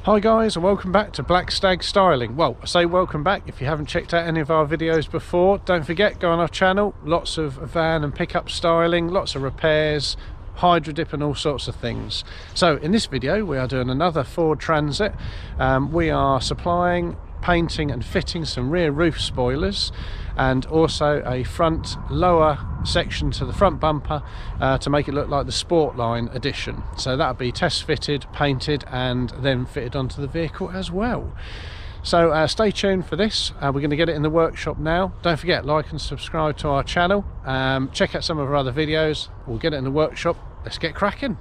Hi guys, and welcome back to Black Stag Styling. Well, I say welcome back. If you haven't checked out any of our videos before, don't forget, go on our channel. Lots of van and pickup styling, lots of repairs, hydro dip and all sorts of things. So in this video we are doing another Ford Transit. We are supplying, painting and fitting some rear roof spoilers and also a front lower section to the front bumper to make it look like the Sportline edition. So that'll be test fitted, painted and then fitted onto the vehicle as well. So stay tuned for this. We're going to get it in the workshop now. Don't forget, like and subscribe to our channel. Check out some of our other videos. We'll get it in the workshop. Let's get cracking.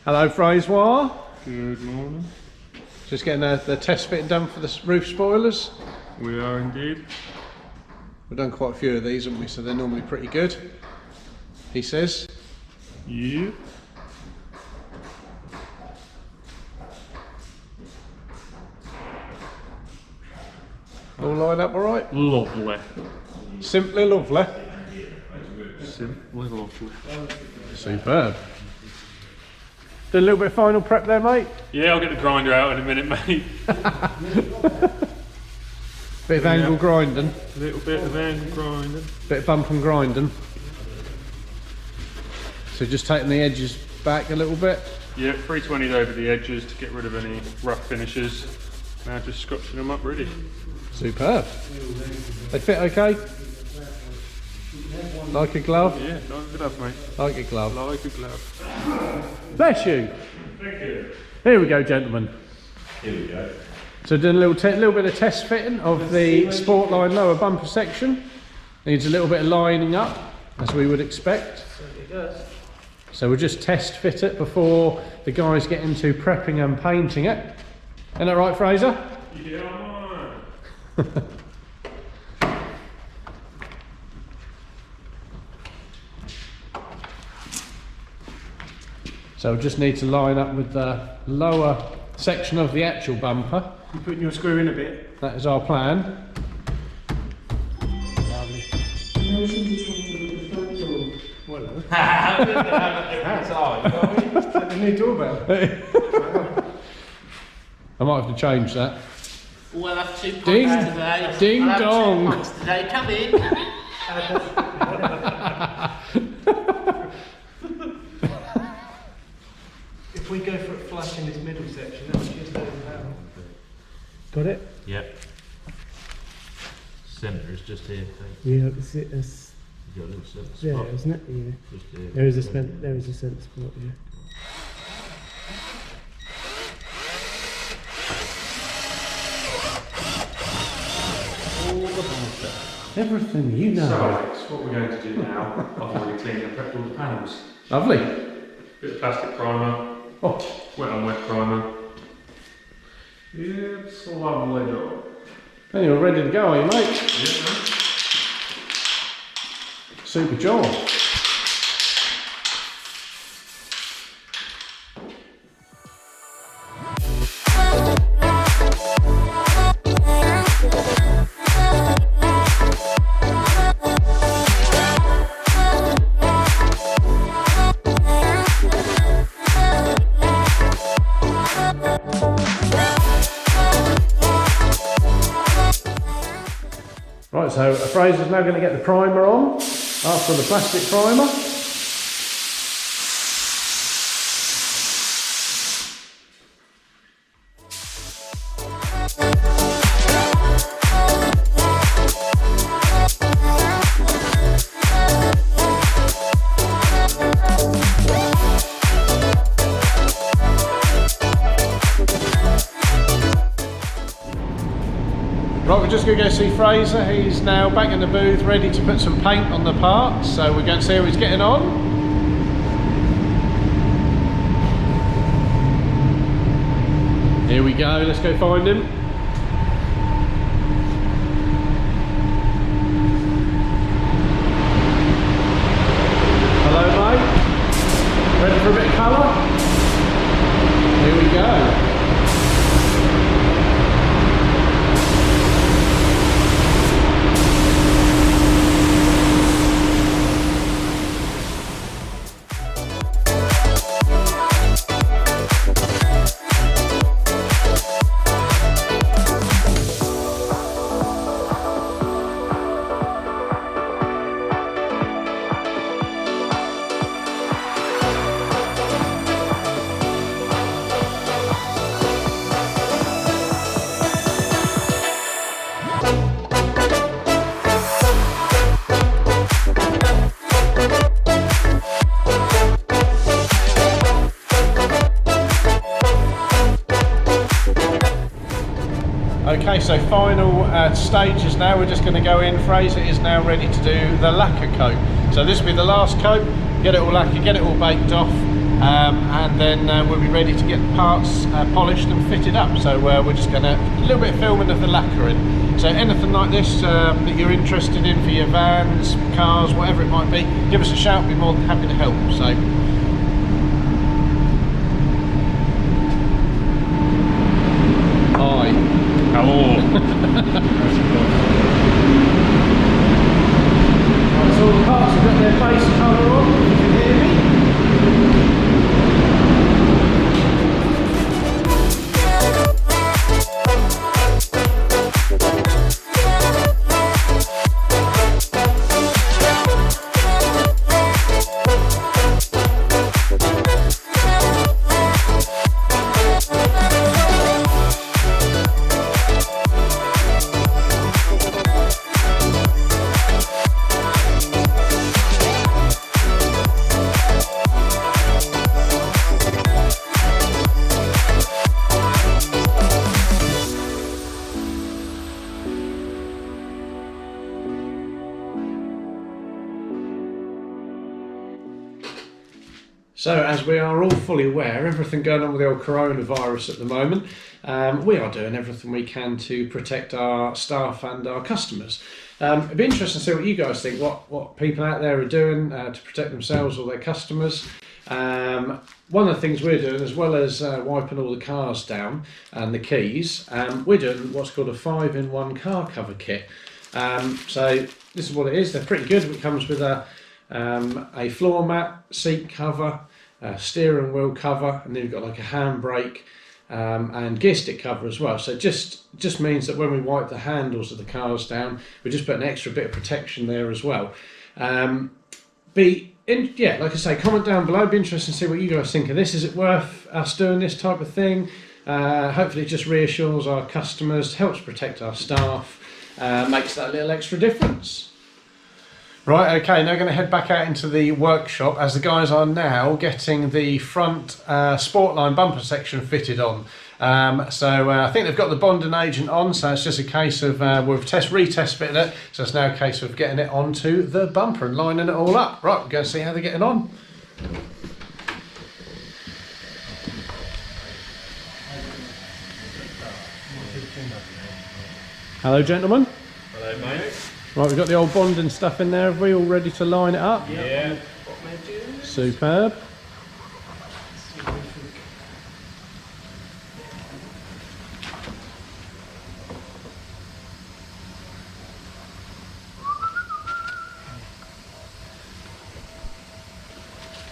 Hello Fraser. Good morning. Just getting the test fitting done for the roof spoilers. We are indeed. We've done quite a few of these, haven't we? So they're normally pretty good, he says. Yeah. All lined up all right? Lovely. Simply lovely. Simply lovely. Superb. Did a little bit of final prep there, mate? Yeah, I'll get the grinder out in a minute, mate. Bit of angle grinding. A little bit of angle grinding. Bit of bump and grinding. So just taking the edges back a little bit. Yeah, 320 over the edges to get rid of any rough finishes. Now just scotching them up ready. Superb. They fit okay? Like a glove? Yeah, like a glove, mate. Like a glove. Like a glove. Bless you. Thank you. Here we go, gentlemen. Here we go. So doing a little bit of test fitting of the Sportline lower bumper section. Needs a little bit of lining up, as we would expect. So we'll just test fit it before the guys get into prepping and painting it. Isn't that right, Fraser? Yeah, So we just need to line up with the lower section of the actual bumper. You putting your screw in a bit? That is our plan. Lovely. Motion detected at the front door. Well, Is that the new doorbell? I might have to change that. We'll have 2 pints Ding, today. ding I'll have dong. 2 pints today. Come in. if we go for a flush in this middle section, that's just over now. Got it? Yep. Centre is just here. Yeah, it's it. It's, You've got a little centre yeah, spot. isn't it? Yeah. Just here. There is a centre spot. Yeah. Everything you know. So, what we're going to do now, I've already cleaned and prepped all the panels. Lovely. Bit of plastic primer, Oh, wet on wet primer. Yeah, it's a lovely job. and you're ready to go, are you, mate? Yeah, man. Super job. Right, so Fraser's now going to get the primer on after the plastic primer. Right, we're just going to go see Fraser. He's now back in the booth, ready to put some paint on the parts. So we're going to see how he's getting on. Here we go, let's go find him. Hello mate, ready for a bit of colour? Here we go. Okay, so final stages now. We're just going to go in. Fraser is now ready to do the lacquer coat. So this will be the last coat. Get it all lacquered, get it all baked off, and then we'll be ready to get the parts polished and fitted up. So we're just going to a little bit of filming of the lacquering. So anything like this that you're interested in for your vans, cars, whatever it might be, give us a shout. We'll be more than happy to help. So. Hi. Hello. Right, so all the parts have got their base colour on, if you can hear me. So, as we are all fully aware, everything going on with the old coronavirus at the moment, we are doing everything we can to protect our staff and our customers. It'd be interesting to see what you guys think, what people out there are doing to protect themselves or their customers. One of the things we're doing, as well as wiping all the cars down and the keys, we're doing what's called a 5-in-1 car cover kit. So this is what it is. They're pretty good. It comes with a floor mat, seat cover, steering wheel cover, and then you've got like a handbrake and gear stick cover as well. So it just means that when we wipe the handles of the cars down, we just put an extra bit of protection there as well. Yeah, like I say, comment down below. It'd be interesting to see what you guys think of this. Is it worth us doing this type of thing? Hopefully it just reassures our customers, helps protect our staff, makes that little extra difference. Right, okay, now we're going to head back out into the workshop as the guys are now getting the front Sportline bumper section fitted on. So I think they've got the bonding agent on, so it's just a case of we've retest fitted it, so it's now a case of getting it onto the bumper and lining it all up. Right, we're going to see how they're getting on. Hello, gentlemen. Hello, mate. Right, we've got the old bonding stuff in there. Are we all ready to line it up? Yeah. Superb.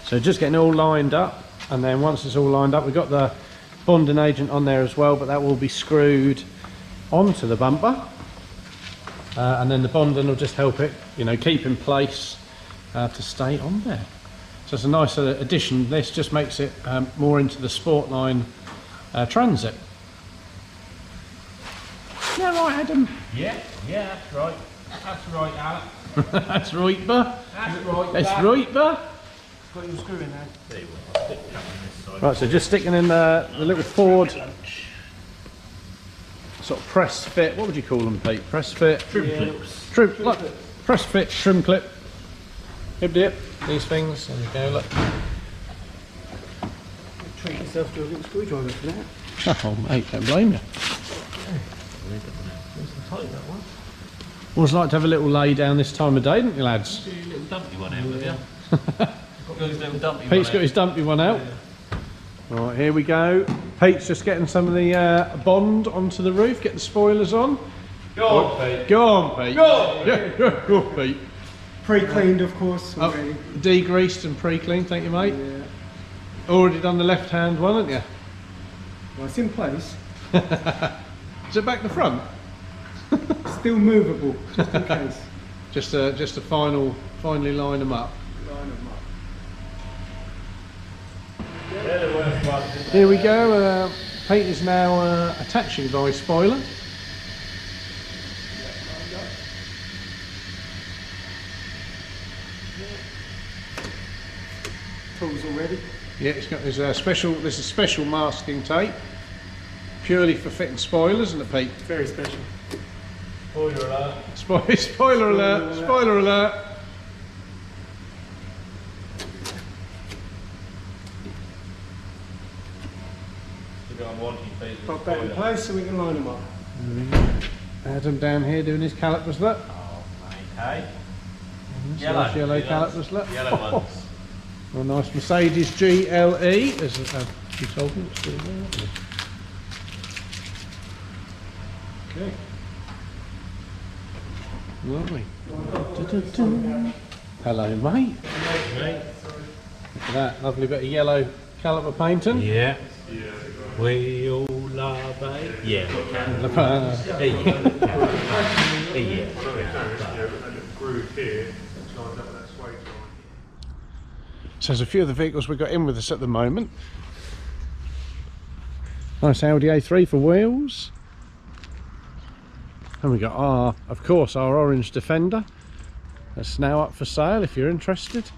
So just getting it all lined up, and then once it's all lined up, we've got the bonding agent on there as well, but that will be screwed onto the bumper. And then the bonding will just help it, you know, keep in place to stay on there. So it's a nice addition. This just makes it more into the Sportline Transit. Yeah, right, Adam. Yeah, that's right. That's right, Alec. That's right, bur. That's right. That's right, bur. Got your screw in there. There you are. Stick that on this side. Right, so just sticking in the little Ford sort of press fit. What would you call them, Pete? Press fit. Trim clips. Trim, look, press fit, trim clip. Hip dip. These things. There you go. Look. Treat yourself to a little screwdriver for that. Oh, mate, don't blame you. Tighten that one. Always like to have a little lay down this time of day, don't you, lads? Do your little dumpy one out with you. Got his little dumpy Pete's one got his dumpy one out. Right, here we go. Pete's just getting some of the bond onto the roof, get the spoilers on. Go on, Pete. Go on, Pete. Go! Yeah, go on, Pete. Pre-cleaned, of course, already. Degreased and pre-cleaned, thank you, mate. Yeah. Already done the left-hand one, haven't you? Well, it's in place. Is it back the front? Still movable, just in case. Just a finally line them up. Line them up. Here we go. Pete is now attaching my spoiler. Tools already. Yeah, it's got his special. This is special masking tape. purely for fitting spoilers, isn't it, Pete? Very special. Spoiler alert. Spoiler alert! Spoiler alert! We've got wanting feet. Pop that in place so we can line them up. Adam down here doing his calipers, look. Oh, mate, hey. Nice yellow calipers, look. Yellow ones. A nice Mercedes GLE. There's a few solvents still there. Okay. Lovely. Hello, mate. Mate. Look at that lovely bit of yellow caliper painting. Yeah. We all love it. Yeah. Groove here, lines up with that suede line. So there's a few of the vehicles we've got in with us at the moment. Nice Audi A3 for wheels. And we got our, of course, our orange Defender. That's now up for sale if you're interested.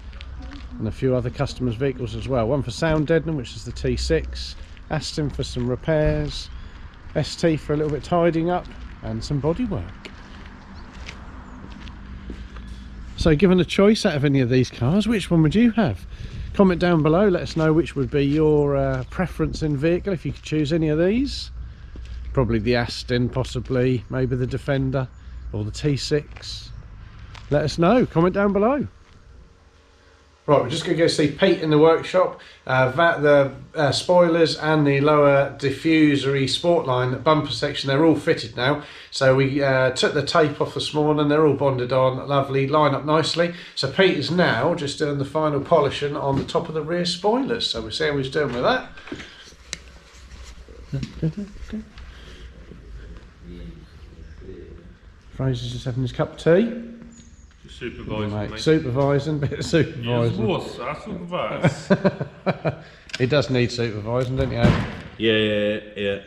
And a few other customers' vehicles as well. One for sound deadening, which is the T6. Aston for some repairs. ST for a little bit tidying up. And some bodywork. So given a choice out of any of these cars, which one would you have? Comment down below, let us know which would be your preference in vehicle if you could choose any of these. Probably the Aston, possibly, maybe the Defender or the T6. Let us know, comment down below. Right, we're just going to go see Pete in the workshop. The spoilers and the lower diffusery Sportline bumper section, they're all fitted now. So we took the tape off this morning, they're all bonded on, lovely, line up nicely. So Pete is now just doing the final polishing on the top of the rear spoilers. So we'll see how he's doing with that. Fraser's just having his cup of tea. Supervising, Mate, mate. supervising, bit of supervising. Yes, I supervise. He does need supervising, don't you, Adam? Yeah.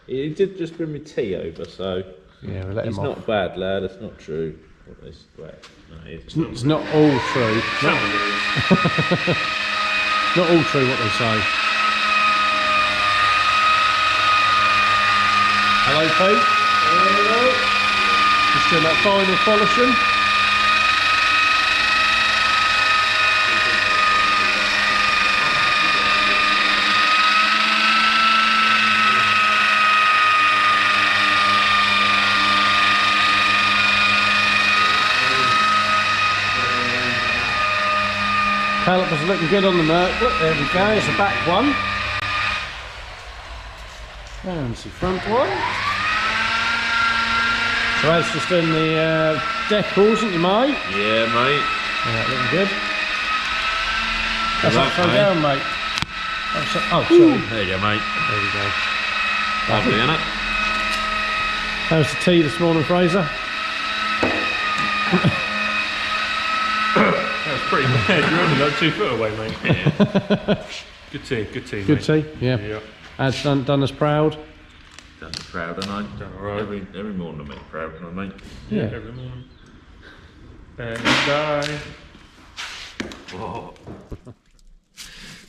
He did just bring me tea over, so Yeah, we'll let he's him not off. bad, lad. It's not true. What they swear. No, it's not. It's not all true. Not all true what they say. Hello, Pete. Hello. Just doing that final polishing. Calipers are looking good on the Merc. Look, there we go, there's the back one. And the front one. So that's just doing the decals, isn't you, mate? Yeah, mate. Yeah, looking good. That's Good luck, upside mate. down, mate. Oh, sorry. There you go, mate. There we go. Lovely, innit? How's the tea this morning, Fraser? That's pretty bad. You're only like 2 foot away, mate. Good tea, Good mate. tea, yeah. Yeah. Ad's done us proud. Done proud, and I Done all right. every morning I make proud, and I mate. Yeah. Every morning. And die. Oh.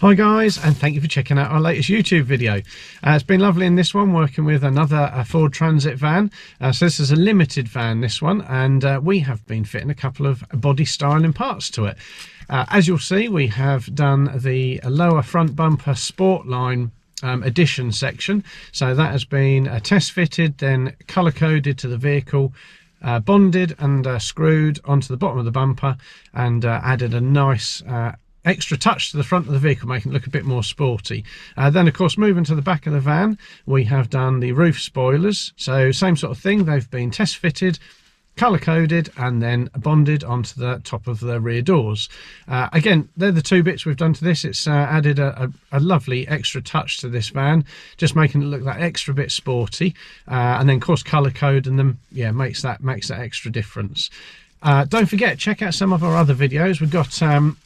Hi guys, and thank you for checking out our latest YouTube video. It's been lovely in this one, working with another Ford Transit van. So this is a limited van, this one, and we have been fitting a couple of body styling parts to it. As you'll see, we have done the lower front bumper Sportline edition section. So that has been test fitted, then colour coded to the vehicle, bonded and screwed onto the bottom of the bumper, and added a nice extra touch to the front of the vehicle, making it look a bit more sporty. Then of course, moving to the back of the van, we have done the roof spoilers. So same sort of thing, they've been test fitted, colour coded, and then bonded onto the top of the rear doors. Again, they're the two bits we've done to this. It's added a lovely extra touch to this van, just making it look that extra bit sporty, and then of course colour coding them, yeah, makes that extra difference. Don't forget, check out some of our other videos. We've got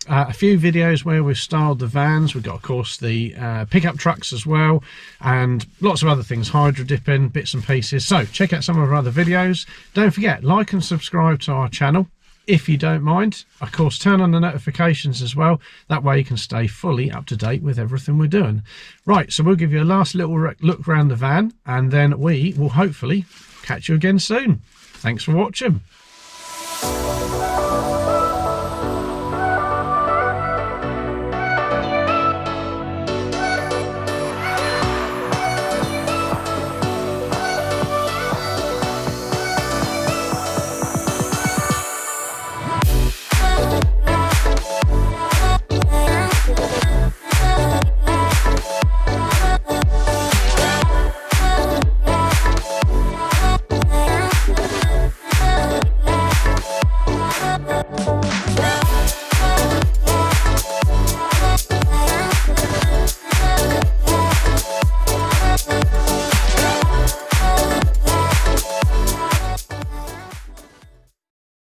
a few videos where we've styled the vans. We've got, of course, the pickup trucks as well, and lots of other things, hydro dipping, bits and pieces. So check out some of our other videos. Don't forget, like and subscribe to our channel. if you don't mind. Of course, turn on the notifications as well. That way you can stay fully up to date with everything we're doing. Right, so we'll give you a last little look around the van, and then we will hopefully catch you again soon. Thanks for watching.